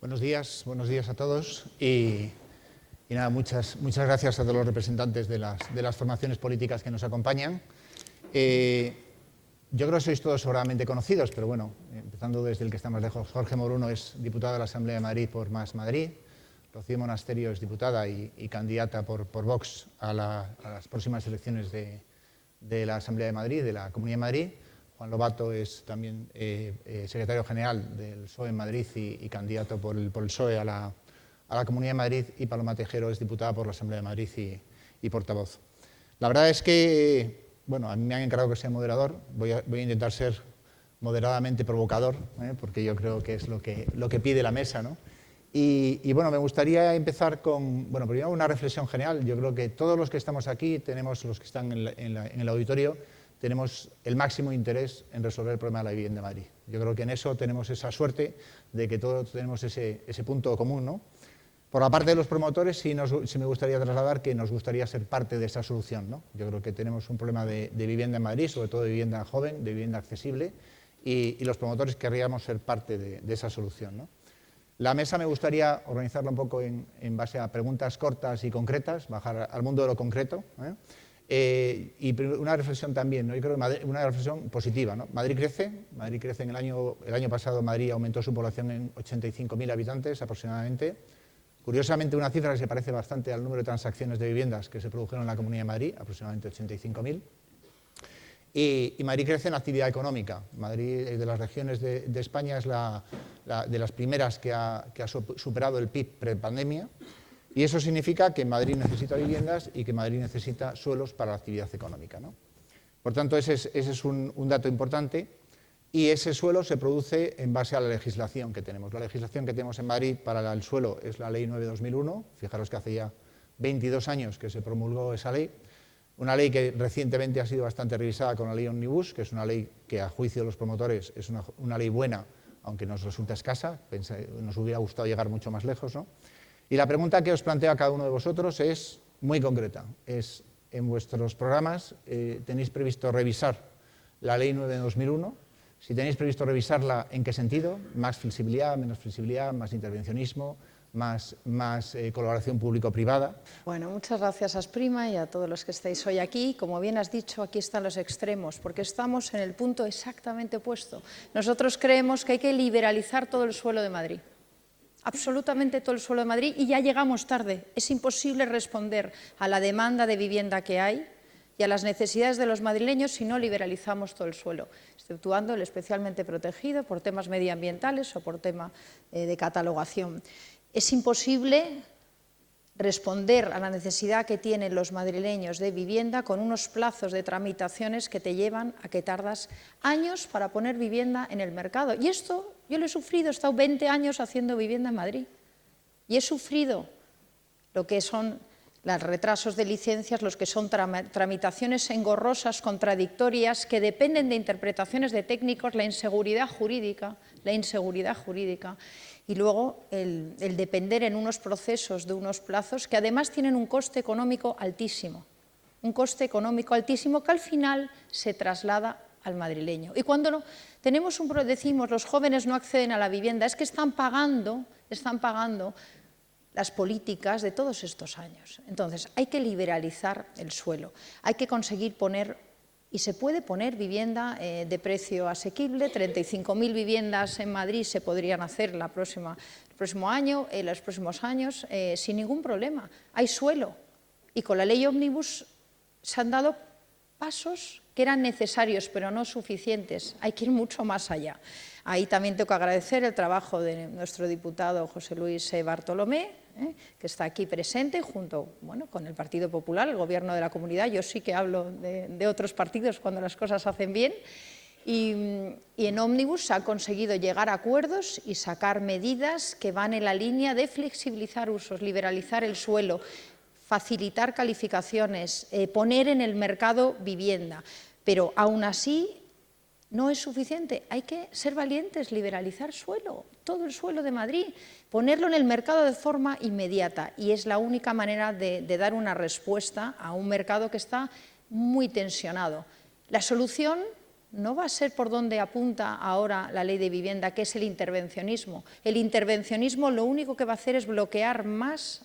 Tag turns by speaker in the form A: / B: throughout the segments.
A: Buenos días a todos y nada, muchas gracias a todos los representantes de las formaciones políticas que nos acompañan. Yo creo que sois todos sobradamente conocidos, pero bueno, empezando desde el que está más lejos, Jorge Moruno es diputado de la Asamblea de Madrid por Más Madrid, Rocío Monasterio es diputada y candidata por Vox a las próximas elecciones de la Asamblea de Madrid, de la Comunidad de Madrid. Juan Lobato es también secretario general del PSOE en Madrid y candidato por el PSOE a la Comunidad de Madrid, y Paloma Tejero es diputada por la Asamblea de Madrid y portavoz. La verdad es que, bueno, a mí me han encargado que sea moderador, voy a intentar ser moderadamente provocador, porque yo creo que es lo que pide la mesa, ¿no? Y bueno, me gustaría empezar con, bueno, primero una reflexión general. Yo creo que todos los que estamos aquí, los que están en el auditorio, tenemos el máximo interés en resolver el problema de la vivienda en Madrid. Yo creo que en eso tenemos esa suerte de que todos tenemos ese punto común, ¿no? Por la parte de los promotores, sí me gustaría trasladar que nos gustaría ser parte de esa solución, ¿no? Yo creo que tenemos un problema de vivienda en Madrid, sobre todo de vivienda joven, de vivienda accesible, y los promotores querríamos ser parte de esa solución, ¿no? La mesa me gustaría organizarla un poco en base a preguntas cortas y concretas, bajar al mundo de lo concreto, y una reflexión también, ¿no? Yo creo que una reflexión positiva, ¿no? Madrid crece en el año pasado. Madrid aumentó su población en 85.000 habitantes aproximadamente. Curiosamente, una cifra que se parece bastante al número de transacciones de viviendas que se produjeron en la Comunidad de Madrid, aproximadamente 85.000. Y Madrid crece en la actividad económica. Madrid, de las regiones de España, es de las primeras que ha superado el PIB prepandemia. Y eso significa que Madrid necesita viviendas y que Madrid necesita suelos para la actividad económica, ¿no? Por tanto, ese es un dato importante, y ese suelo se produce en base a la legislación que tenemos. La legislación que tenemos en Madrid para el suelo es la Ley 9/2001. Fijaros que hace ya 22 años que se promulgó esa ley. Una ley que recientemente ha sido bastante revisada con la ley Omnibus, que es una ley que, a juicio de los promotores, es una ley buena, aunque nos resulta escasa. Nos hubiera gustado llegar mucho más lejos, ¿no? Y la pregunta que os planteo a cada uno de vosotros es muy concreta. En vuestros programas tenéis previsto revisar la Ley 9/2001. Si tenéis previsto revisarla, ¿en qué sentido? ¿Más flexibilidad, menos flexibilidad, más intervencionismo, más colaboración público-privada?
B: Bueno, muchas gracias, Asprima, y a todos los que estáis hoy aquí. Como bien has dicho, aquí están los extremos, porque estamos en el punto exactamente opuesto. Nosotros creemos que hay que liberalizar todo el suelo de Madrid. Absolutamente todo el suelo de Madrid, y ya llegamos tarde. Es imposible responder a la demanda de vivienda que hay y a las necesidades de los madrileños si no liberalizamos todo el suelo, exceptuando el especialmente protegido por temas medioambientales o por tema de catalogación. Es imposible responder a la necesidad que tienen los madrileños de vivienda con unos plazos de tramitaciones que te llevan a que tardas años para poner vivienda en el mercado. Y esto yo lo he sufrido, he estado 20 años haciendo vivienda en Madrid y he sufrido lo que son los retrasos de licencias, los que son tramitaciones engorrosas, contradictorias, que dependen de interpretaciones de técnicos, la inseguridad jurídica, y luego el depender en unos procesos de unos plazos que además tienen un coste económico altísimo, que al final se traslada al madrileño. Y cuando decimos los jóvenes no acceden a la vivienda, es que están pagando las políticas de todos estos años. Entonces, hay que liberalizar el suelo, hay que conseguir poner, y se puede poner, vivienda de precio asequible. 35.000 viviendas en Madrid se podrían hacer el próximo año, los próximos años, sin ningún problema. Hay suelo, y con la ley Omnibus se han dado pasos que eran necesarios, pero no suficientes. Hay que ir mucho más allá. Ahí también tengo que agradecer el trabajo de nuestro diputado José Luis Bartolomé, que está aquí presente, junto con el Partido Popular, el Gobierno de la Comunidad. Yo sí que hablo de otros partidos cuando las cosas se hacen bien. Y en Omnibus se ha conseguido llegar a acuerdos y sacar medidas que van en la línea de flexibilizar usos, liberalizar el suelo, facilitar calificaciones, poner en el mercado vivienda. Pero aún así no es suficiente, hay que ser valientes, liberalizar suelo, todo el suelo de Madrid, ponerlo en el mercado de forma inmediata, y es la única manera de dar una respuesta a un mercado que está muy tensionado. La solución no va a ser por donde apunta ahora la ley de vivienda, que es el intervencionismo. El intervencionismo lo único que va a hacer es bloquear más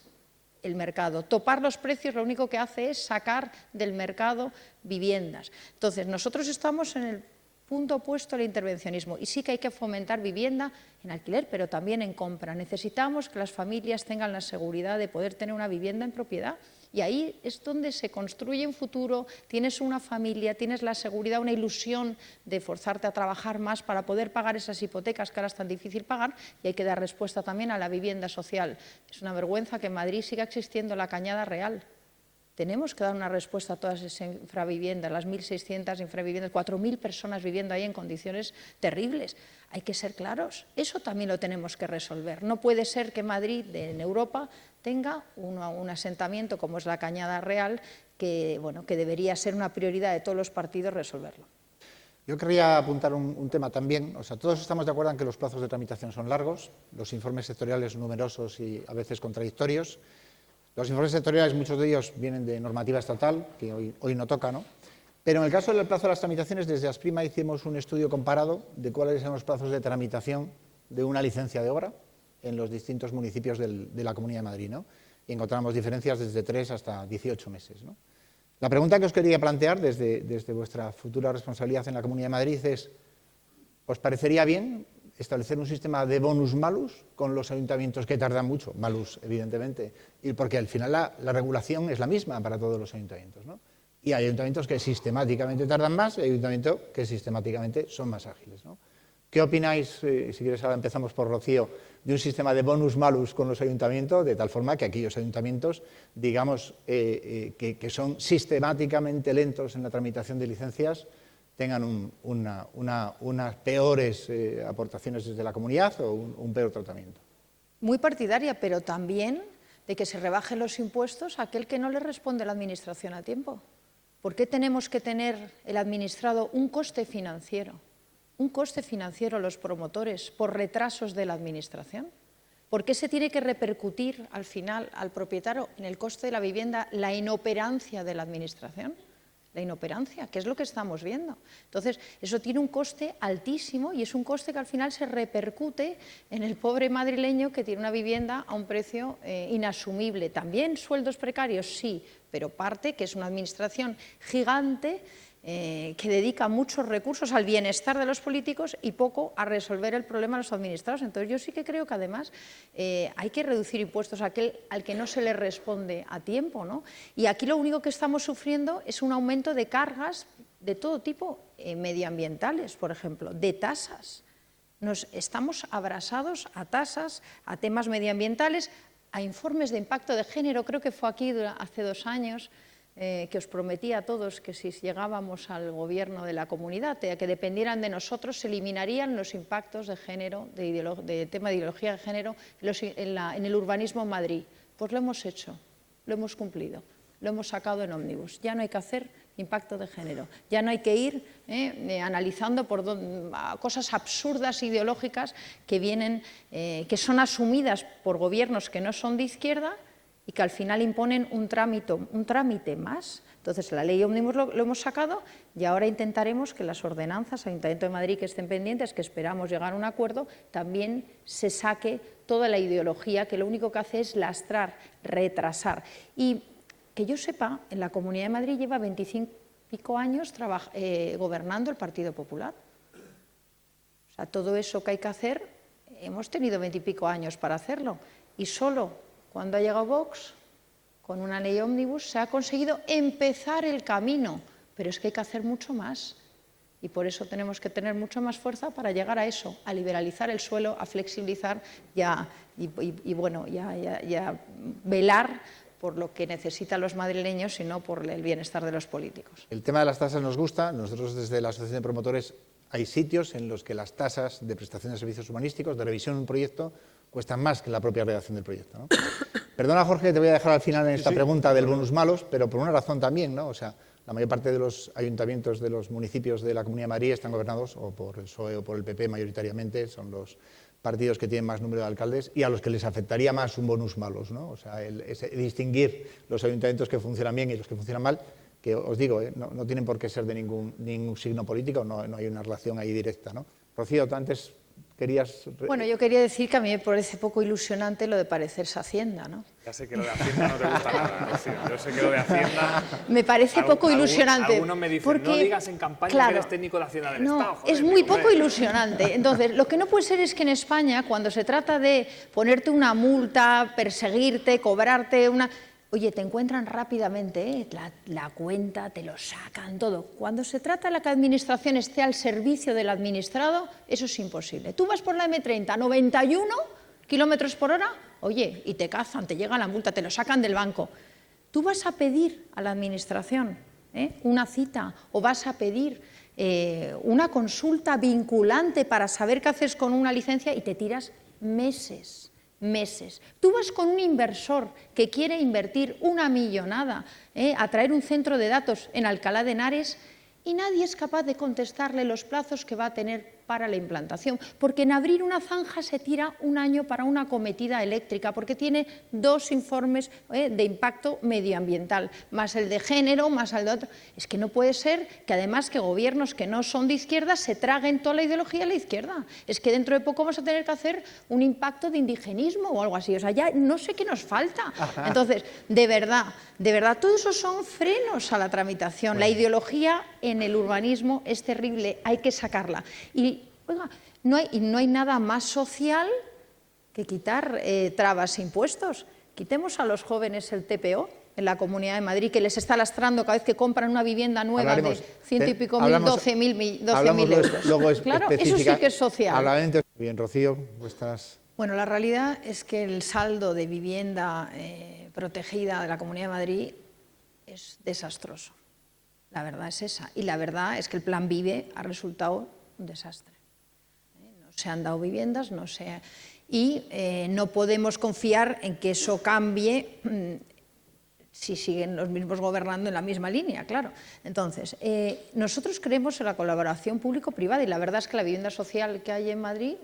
B: el mercado. Topar los precios lo único que hace es sacar del mercado viviendas. Entonces, nosotros estamos en el punto opuesto al intervencionismo y sí que hay que fomentar vivienda en alquiler, pero también en compra. Necesitamos que las familias tengan la seguridad de poder tener una vivienda en propiedad. Y ahí es donde se construye un futuro, tienes una familia, tienes la seguridad, una ilusión de forzarte a trabajar más para poder pagar esas hipotecas que ahora es tan difícil pagar, y hay que dar respuesta también a la vivienda social. Es una vergüenza que en Madrid siga existiendo la Cañada Real. Tenemos que dar una respuesta a todas esas infraviviendas, las 1.600 infraviviendas, 4.000 personas viviendo ahí en condiciones terribles. Hay que ser claros, eso también lo tenemos que resolver. No puede ser que Madrid, en Europa, tenga un asentamiento como es la Cañada Real, que, bueno, que debería ser una prioridad de todos los partidos resolverlo.
A: Yo querría apuntar un tema también. O sea, todos estamos de acuerdo en que los plazos de tramitación son largos, los informes sectoriales numerosos y a veces contradictorios. Los informes sectoriales, muchos de ellos vienen de normativa estatal, que hoy no toca, ¿no? Pero en el caso del plazo de las tramitaciones, desde Asprima hicimos un estudio comparado de cuáles eran los plazos de tramitación de una licencia de obra en los distintos municipios de la Comunidad de Madrid, ¿no? Y encontramos diferencias desde 3 hasta 18 meses, ¿no? La pregunta que os quería plantear desde vuestra futura responsabilidad en la Comunidad de Madrid es, ¿os parecería bien establecer un sistema de bonus-malus con los ayuntamientos que tardan mucho? Malus, evidentemente, y porque al final la regulación es la misma para todos los ayuntamientos, ¿no? Y hay ayuntamientos que sistemáticamente tardan más y hay ayuntamientos que sistemáticamente son más ágiles, ¿no? ¿Qué opináis, si quieres ahora empezamos por Rocío, de un sistema de bonus-malus con los ayuntamientos, de tal forma que aquellos ayuntamientos, digamos, que son sistemáticamente lentos en la tramitación de licencias, tengan unas peores aportaciones desde la comunidad o un peor tratamiento?
B: Muy partidaria, pero también de que se rebajen los impuestos a aquel que no le responde la Administración a tiempo. ¿Por qué tenemos que tener el administrado un coste financiero? Un coste financiero a los promotores por retrasos de la Administración. ¿Por qué se tiene que repercutir al final al propietario en el coste de la vivienda la inoperancia de la Administración? La inoperancia, que es lo que estamos viendo. Entonces, eso tiene un coste altísimo y es un coste que al final se repercute en el pobre madrileño que tiene una vivienda a un precio inasumible. También sueldos precarios, sí, pero parte que es una administración gigante que dedica muchos recursos al bienestar de los políticos y poco a resolver el problema de los administrados. Entonces, yo sí que creo que además hay que reducir impuestos a aquel al que no se le responde a tiempo, ¿no? Y aquí lo único que estamos sufriendo es un aumento de cargas de todo tipo, medioambientales, por ejemplo, de tasas. Estamos abrasados a tasas, a temas medioambientales, a informes de impacto de género. Creo que fue aquí hace 2 años, que os prometí a todos que si llegábamos al gobierno de la comunidad, que dependieran de nosotros, se eliminarían los impactos de género, de tema de ideología de género en el urbanismo en Madrid. Pues lo hemos hecho, lo hemos cumplido, lo hemos sacado en ómnibus. Ya no hay que hacer impacto de género, ya no hay que ir analizando por cosas absurdas ideológicas que vienen, que son asumidas por gobiernos que no son de izquierda y que al final imponen un trámite más. Entonces, la ley ómnibus lo hemos sacado y ahora intentaremos que las ordenanzas, Ayuntamiento de Madrid, que estén pendientes, que esperamos llegar a un acuerdo, también se saque toda la ideología que lo único que hace es lastrar, retrasar. Y que yo sepa, en la Comunidad de Madrid lleva 25 y pico años gobernando el Partido Popular. O sea, todo eso que hay que hacer, hemos tenido 20 y pico años para hacerlo. Y solo cuando ha llegado Vox, con una ley ómnibus, se ha conseguido empezar el camino, pero es que hay que hacer mucho más. Y por eso tenemos que tener mucha más fuerza para llegar a eso, a liberalizar el suelo, a flexibilizar y a velar por lo que necesitan los madrileños y no por el bienestar de los políticos.
A: El tema de las tasas nos gusta. Nosotros desde la Asociación de Promotores hay sitios en los que las tasas de prestación de servicios urbanísticos, de revisión de un proyecto, cuestan más que la propia redacción del proyecto, ¿no? Perdona, Jorge, te voy a dejar al final en esta pregunta del bonus malos, pero por una razón también, ¿no? O sea, la mayor parte de los ayuntamientos de los municipios de la Comunidad de Madrid están gobernados o por el PSOE o por el PP mayoritariamente, son los partidos que tienen más número de alcaldes y a los que les afectaría más un bonus malos, ¿no? O sea, distinguir los ayuntamientos que funcionan bien y los que funcionan mal, que os digo, no tienen por qué ser de ningún signo político, no hay una relación ahí directa, ¿no? Rocío, tú antes querías...
B: Bueno, yo quería decir que a mí me parece poco ilusionante lo de parecerse a Hacienda, ¿no?
C: Ya sé que lo de Hacienda no te gusta nada, Rocío. Yo sé que lo de Hacienda...
B: Me parece poco ilusionante.
C: Algunos me dicen,
B: porque,
C: no digas en campaña
B: claro,
C: que eres técnico de Hacienda del
B: no,
C: Estado. Joder,
B: es muy
C: hombre.
B: poco ilusionante. Entonces, lo que no puede ser es que en España, cuando se trata de ponerte una multa, perseguirte, cobrarte una... Oye, te encuentran rápidamente la cuenta, te lo sacan, todo. Cuando se trata de que la administración esté al servicio del administrado, eso es imposible. Tú vas por la M30, 91 kilómetros por hora, oye, y te cazan, te llega la multa, te lo sacan del banco. Tú vas a pedir a la administración una cita o vas a pedir una consulta vinculante para saber qué haces con una licencia y te tiras meses. Tú vas con un inversor que quiere invertir una millonada a traer un centro de datos en Alcalá de Henares y nadie es capaz de contestarle los plazos que va a tener para la implantación, porque en abrir una zanja se tira un año para una acometida eléctrica, porque tiene 2 informes de impacto medioambiental, más el de género, más el de otro. Es que no puede ser que además que gobiernos que no son de izquierda se traguen toda la ideología de la izquierda. Es que dentro de poco vamos a tener que hacer un impacto de indigenismo o algo así. O sea, ya no sé qué nos falta. Entonces, de verdad, todo eso son frenos a la tramitación. La ideología en el urbanismo es terrible, hay que sacarla. Y, oiga, no hay nada más social que quitar trabas e impuestos. Quitemos a los jóvenes el TPO en la Comunidad de Madrid, que les está lastrando cada vez que compran una vivienda nueva de 100 y pico mil, 12.000 euros.
A: Luego
B: claro, eso sí que es social.
A: Bien, Rocío, vuestras...
B: Bueno, la realidad es que el saldo de vivienda protegida de la Comunidad de Madrid es desastroso. La verdad es esa. Y la verdad es que el Plan VIVE ha resultado un desastre. No se han dado viviendas, y no podemos confiar en que eso cambie si siguen los mismos gobernando en la misma línea, claro. Entonces, nosotros creemos en la colaboración público-privada y la verdad es que la vivienda social que hay en Madrid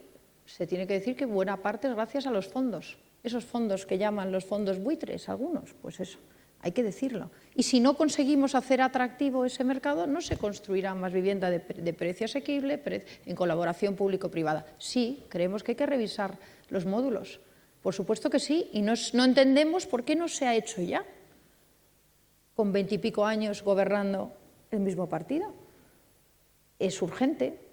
B: se tiene que decir que buena parte es gracias a los fondos. Esos fondos que llaman los fondos buitres, algunos, pues eso. Hay que decirlo. Y si no conseguimos hacer atractivo ese mercado, no se construirá más vivienda de precio asequible en colaboración público-privada. Sí, creemos que hay que revisar los módulos. Por supuesto que sí, y no entendemos por qué no se ha hecho ya, con 20 y pico años gobernando el mismo partido. Es urgente.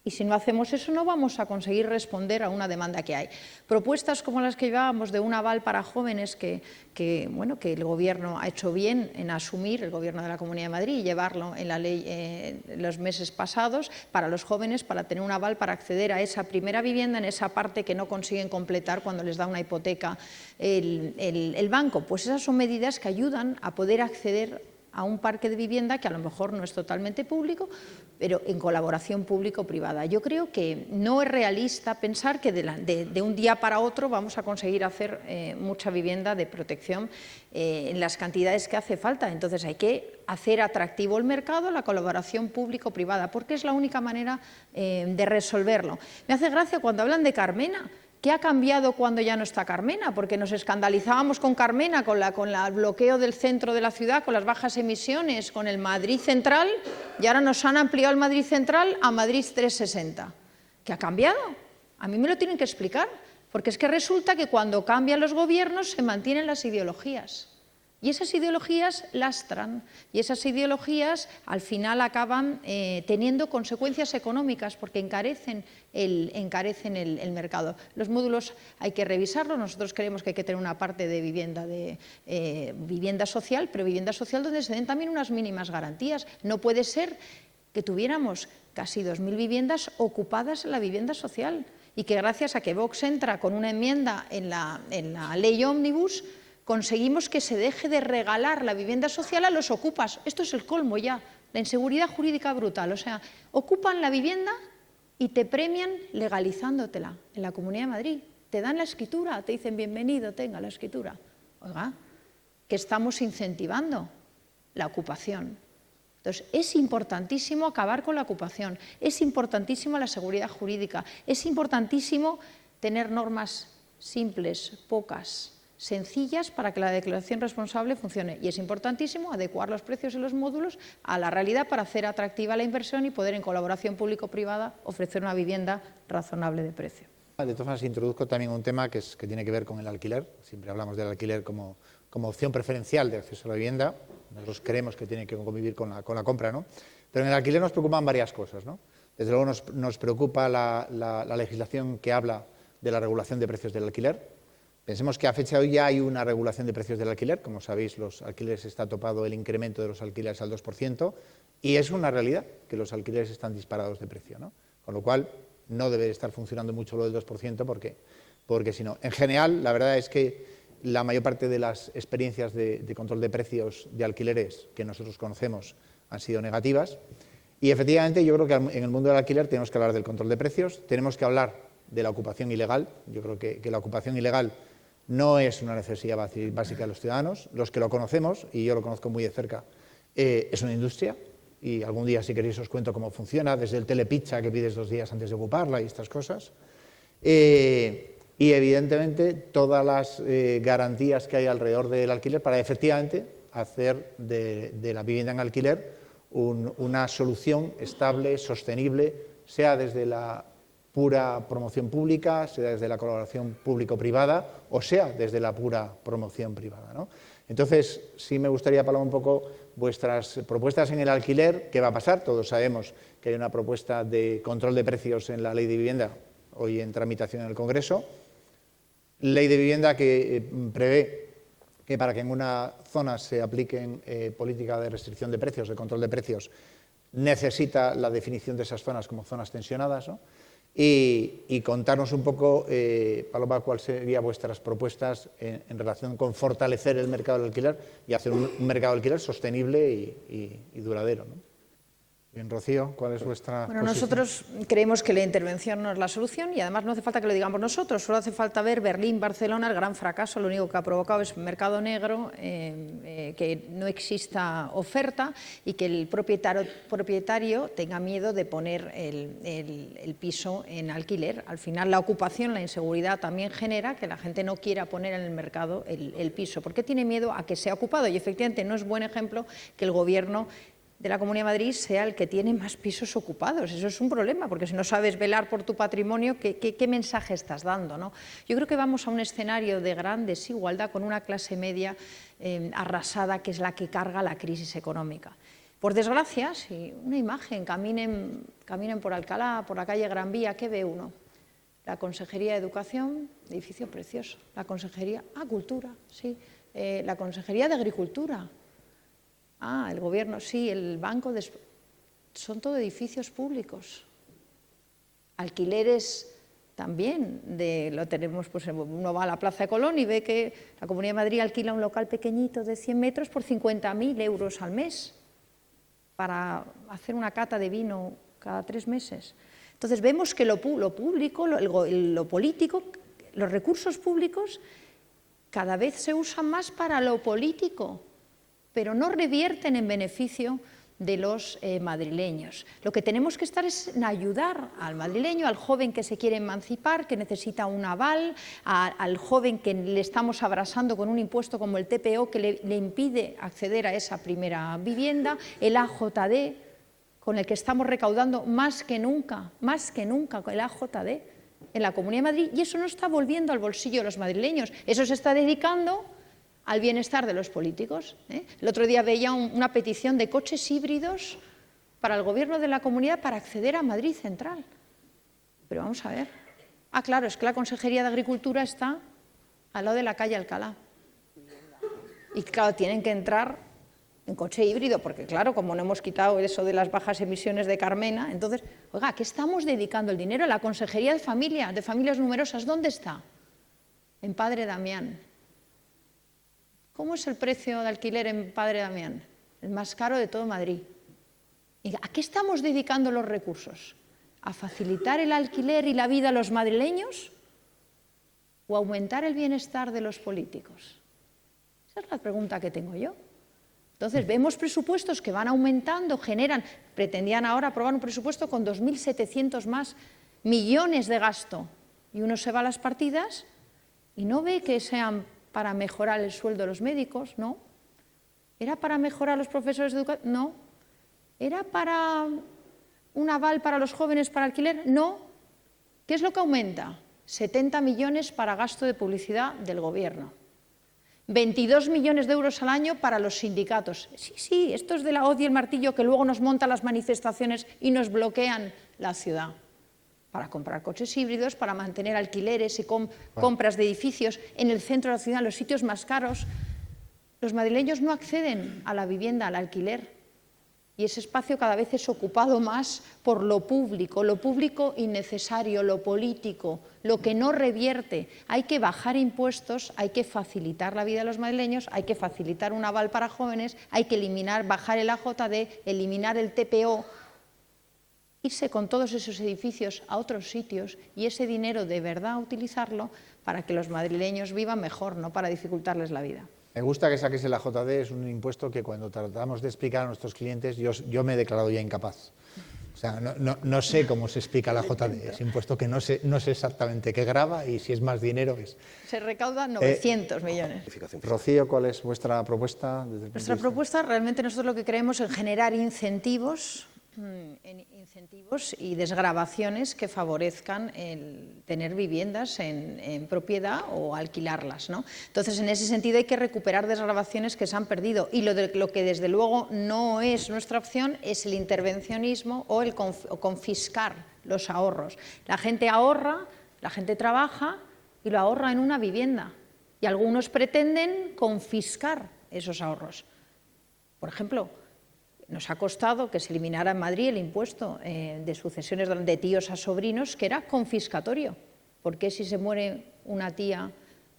B: Y si no hacemos eso, no vamos a conseguir responder a una demanda que hay. Propuestas como las que llevábamos de un aval para jóvenes que el Gobierno ha hecho bien en asumir, el Gobierno de la Comunidad de Madrid, y llevarlo en la ley los meses pasados para los jóvenes, para tener un aval para acceder a esa primera vivienda en esa parte que no consiguen completar cuando les da una hipoteca el banco. Pues esas son medidas que ayudan a poder acceder a un parque de vivienda que a lo mejor no es totalmente público, pero en colaboración público-privada. Yo creo que no es realista pensar que de un día para otro vamos a conseguir hacer mucha vivienda de protección en las cantidades que hace falta. Entonces hay que hacer atractivo el mercado, la colaboración público-privada, porque es la única manera de resolverlo. Me hace gracia cuando hablan de Carmena. ¿Qué ha cambiado cuando ya no está Carmena? Porque nos escandalizábamos con Carmena, con el bloqueo del centro de la ciudad, con las bajas emisiones, con el Madrid Central, y ahora nos han ampliado el Madrid Central a Madrid 360. ¿Qué ha cambiado? A mí me lo tienen que explicar, porque es que resulta que cuando cambian los gobiernos se mantienen las ideologías. Y esas ideologías lastran, y esas ideologías al final acaban teniendo consecuencias económicas porque encarecen el mercado. Los módulos hay que revisarlos, nosotros creemos que hay que tener una parte de vivienda social, pero vivienda social donde se den también unas mínimas garantías. No puede ser que tuviéramos casi 2.000 viviendas ocupadas en la vivienda social y que gracias a que Vox entra con una enmienda en la ley ómnibus, conseguimos que se deje de regalar la vivienda social a los ocupas. Esto es el colmo ya, la inseguridad jurídica brutal. O sea, ocupan la vivienda y te premian legalizándotela en la Comunidad de Madrid. Te dan la escritura, te dicen bienvenido, tenga la escritura. Oiga, que estamos incentivando la ocupación. Entonces, es importantísimo acabar con la ocupación, es importantísimo la seguridad jurídica, es importantísimo tener normas simples, pocas, sencillas para que la declaración responsable funcione. Y es importantísimo adecuar los precios de los módulos a la realidad para hacer atractiva la inversión y poder, en colaboración público-privada, ofrecer una vivienda razonable de precio.
A: De todas formas, introduzco también un tema que tiene que ver con el alquiler. Siempre hablamos del alquiler como opción preferencial de acceso a la vivienda. Nosotros creemos que tiene que convivir con la compra, ¿no? Pero en el alquiler nos preocupan varias cosas, ¿no? Desde luego nos preocupa la legislación que habla de la regulación de precios del alquiler. Pensemos que a fecha de hoy ya hay una regulación de precios del alquiler. Como sabéis, los alquileres está topado el incremento de los alquileres al 2%, y es una realidad que los alquileres están disparados de precio, ¿no? Con lo cual, no debe estar funcionando mucho lo del 2%, porque si no. En general, la verdad es que la mayor parte de las experiencias de control de precios de alquileres que nosotros conocemos han sido negativas. Y efectivamente, yo creo que en el mundo del alquiler tenemos que hablar del control de precios, tenemos que hablar de la ocupación ilegal. Yo creo que la ocupación ilegal no es una necesidad básica de los ciudadanos. Los que lo conocemos, y yo lo conozco muy de cerca, es una industria. Y algún día, si queréis, os cuento cómo funciona, desde el telepizza que pides 2 días antes de ocuparla y estas cosas. Y evidentemente todas las garantías que hay alrededor del alquiler para efectivamente hacer de la vivienda en alquiler una solución estable, sostenible, sea desde la pura promoción pública, sea desde la colaboración público-privada o sea desde la pura promoción privada, ¿no? Entonces, sí me gustaría, Paloma, un poco vuestras propuestas en el alquiler. ¿Qué va a pasar? Todos sabemos que hay una propuesta de control de precios en la Ley de Vivienda, hoy en tramitación en el Congreso. Ley de Vivienda que prevé que para que en una zona se apliquen política de restricción de precios, de control de precios, necesita la definición de esas zonas como zonas tensionadas, ¿no? Y contarnos un poco, Paloma, cuáles serían vuestras propuestas en relación con fortalecer el mercado del alquiler y hacer un mercado del alquiler sostenible y duradero, ¿no? Bien, Rocío, ¿cuál es vuestra posición?
B: Nosotros creemos que la intervención no es la solución, y además no hace falta que lo digamos nosotros, solo hace falta ver Berlín, Barcelona, el gran fracaso. Lo único que ha provocado es un mercado negro, que no exista oferta y que el propietario tenga miedo de poner el piso en alquiler. Al final, la ocupación, la inseguridad también genera que la gente no quiera poner en el mercado el piso, porque tiene miedo a que sea ocupado, y efectivamente no es buen ejemplo que el Gobierno de la Comunidad de Madrid sea el que tiene más pisos ocupados. Eso es un problema, porque si no sabes velar por tu patrimonio, ¿qué mensaje estás dando, ¿no? Yo creo que vamos a un escenario de gran desigualdad con una clase media arrasada, que es la que carga la crisis económica. Por desgracia, si una imagen, caminen por Alcalá, por la calle Gran Vía, ¿qué ve uno? La Consejería de Educación, edificio precioso. La Consejería, Cultura, sí. La Consejería de Agricultura. El Gobierno, sí, el Banco son todo edificios públicos. Alquileres también, lo tenemos, pues uno va a la Plaza de Colón y ve que la Comunidad de Madrid alquila un local pequeñito de 100 metros por 50.000 euros al mes para hacer una cata de vino cada 3 meses. Entonces vemos que lo público, lo político, los recursos públicos cada vez se usan más para lo político, pero no revierten en beneficio de los madrileños. Lo que tenemos que estar es en ayudar al madrileño, al joven que se quiere emancipar, que necesita un aval, al joven que le estamos abrasando con un impuesto como el TPO que le impide acceder a esa primera vivienda, el AJD, con el que estamos recaudando más que nunca, el AJD en la Comunidad de Madrid, y eso no está volviendo al bolsillo de los madrileños, eso se está dedicando al bienestar de los políticos. El otro día veía una petición de coches híbridos para el Gobierno de la Comunidad para acceder a Madrid Central. Pero vamos a ver. Claro, es que la Consejería de Agricultura está al lado de la calle Alcalá. Y claro, tienen que entrar en coche híbrido, porque claro, como no hemos quitado eso de las bajas emisiones de Carmena, entonces, oiga, ¿a qué estamos dedicando el dinero? La Consejería de Familias Numerosas, ¿dónde está? En Padre Damián. ¿Cómo es el precio de alquiler en Padre Damián? El más caro de todo Madrid. ¿Y a qué estamos dedicando los recursos? ¿A facilitar el alquiler y la vida a los madrileños? ¿O a aumentar el bienestar de los políticos? Esa es la pregunta que tengo yo. Entonces, vemos presupuestos que van aumentando, pretendían ahora aprobar un presupuesto con 2.700 más millones de gasto. Y uno se va a las partidas y no ve que sean para mejorar el sueldo de los médicos? No. ¿Era para mejorar los profesores de educación? No. ¿Era para un aval para los jóvenes para alquiler? No. ¿Qué es lo que aumenta? 70 millones para gasto de publicidad del gobierno. 22 millones de euros al año para los sindicatos. Sí, esto es de la hoz y el martillo que luego nos montan las manifestaciones y nos bloquean la ciudad. Para comprar coches híbridos, para mantener alquileres y compras de edificios en el centro de la ciudad, en los sitios más caros. Los madrileños no acceden a la vivienda, al alquiler. Y ese espacio cada vez es ocupado más por lo público innecesario, lo político, lo que no revierte. Hay que bajar impuestos, hay que facilitar la vida de los madrileños, hay que facilitar un aval para jóvenes, hay que bajar el AJD, eliminar el TPO, irse con todos esos edificios a otros sitios y ese dinero de verdad utilizarlo para que los madrileños vivan mejor, no para dificultarles la vida.
A: Me gusta que saques el AJD, es un impuesto que cuando tratamos de explicar a nuestros clientes, yo me he declarado ya incapaz. O sea, no sé cómo se explica el AJD, es un impuesto que no sé exactamente qué grava y si es más dinero que es.
B: Se recaudan 900 millones.
A: Rocío, ¿cuál es vuestra propuesta?
B: Nuestra propuesta, realmente nosotros lo que creemos en generar incentivos y desgravaciones que favorezcan el tener viviendas en propiedad o alquilarlas, ¿no? Entonces, en ese sentido hay que recuperar desgravaciones que se han perdido y lo que desde luego no es nuestra opción es el intervencionismo o confiscar los ahorros. La gente ahorra, la gente trabaja y lo ahorra en una vivienda y algunos pretenden confiscar esos ahorros. Por ejemplo, nos ha costado que se eliminara en Madrid el impuesto de sucesiones de tíos a sobrinos, que era confiscatorio. ¿Por qué si se muere una tía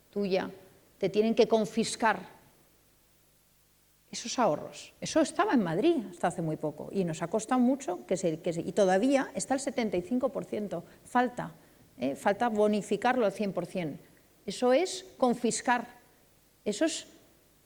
B: tuya te tienen que confiscar esos ahorros? Eso estaba en Madrid hasta hace muy poco y nos ha costado mucho y todavía está el 75%. Falta bonificarlo al 100%. Eso es confiscar. Eso es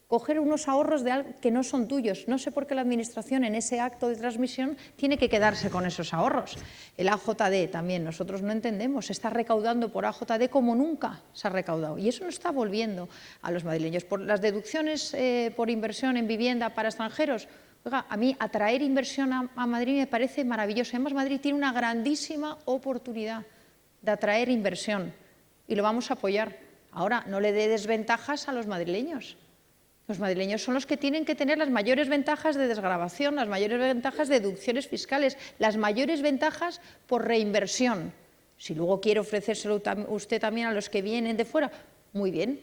B: coger unos ahorros que no son tuyos. No sé por qué la Administración en ese acto de transmisión tiene que quedarse con esos ahorros. El AJD también, nosotros no entendemos, se está recaudando por AJD como nunca se ha recaudado y eso no está volviendo a los madrileños. Por las deducciones por inversión en vivienda para extranjeros, oiga, a mí atraer inversión a Madrid me parece maravilloso. Además, Madrid tiene una grandísima oportunidad de atraer inversión y lo vamos a apoyar. Ahora, no le dé desventajas a los madrileños. Los madrileños son los que tienen que tener las mayores ventajas de desgravación, las mayores ventajas de deducciones fiscales, las mayores ventajas por reinversión. Si luego quiere ofrecérselo usted también a los que vienen de fuera, muy bien,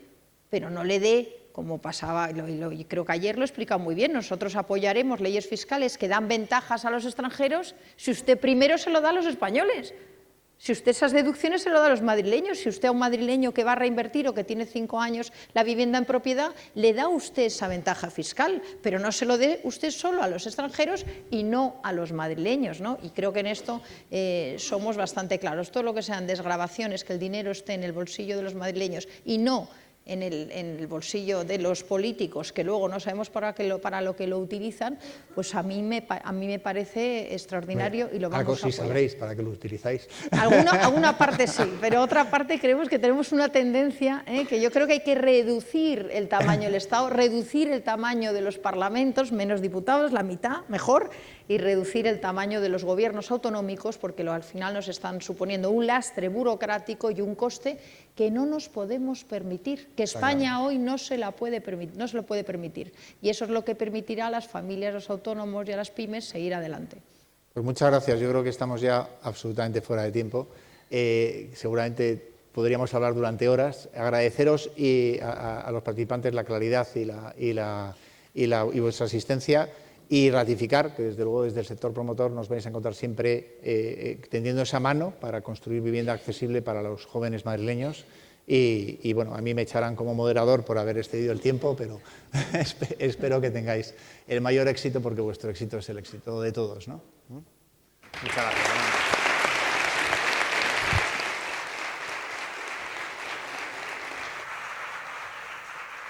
B: pero no le dé, como pasaba, y creo que ayer lo he explicado muy bien, nosotros apoyaremos leyes fiscales que dan ventajas a los extranjeros si usted primero se lo da a los españoles. Si usted esas deducciones se lo da a los madrileños, si usted a un madrileño que va a reinvertir o que tiene 5 años la vivienda en propiedad, le da usted esa ventaja fiscal, pero no se lo dé usted solo a los extranjeros y no a los madrileños, ¿no? Y creo que en esto somos bastante claros. Todo lo que sean desgravaciones, que el dinero esté en el bolsillo de los madrileños y no en el bolsillo de los políticos, que luego no sabemos para lo que lo utilizan, pues a mí me parece extraordinario y lo vamos a apoyar.
A: Algo sí sabréis para qué lo utilizáis.
B: Alguna parte sí, pero otra parte creemos que tenemos una tendencia, que yo creo que hay que reducir el tamaño del Estado, reducir el tamaño de los parlamentos, menos diputados, la mitad, mejor, y reducir el tamaño de los gobiernos autonómicos, porque al final nos están suponiendo un lastre burocrático y un coste que no nos podemos permitir, que España hoy no se lo puede permitir. Y eso es lo que permitirá a las familias, a los autónomos y a las pymes seguir adelante.
A: Pues muchas gracias. Yo creo que estamos ya absolutamente fuera de tiempo. Seguramente podríamos hablar durante horas. Agradeceros a los participantes la claridad y vuestra asistencia. Y ratificar que, desde luego, desde el sector promotor nos vais a encontrar siempre tendiendo esa mano para construir vivienda accesible para los jóvenes madrileños. Y bueno, a mí me echarán como moderador por haber excedido el tiempo, pero espero que tengáis el mayor éxito, porque vuestro éxito es el éxito de todos, ¿no?
C: Muchas gracias.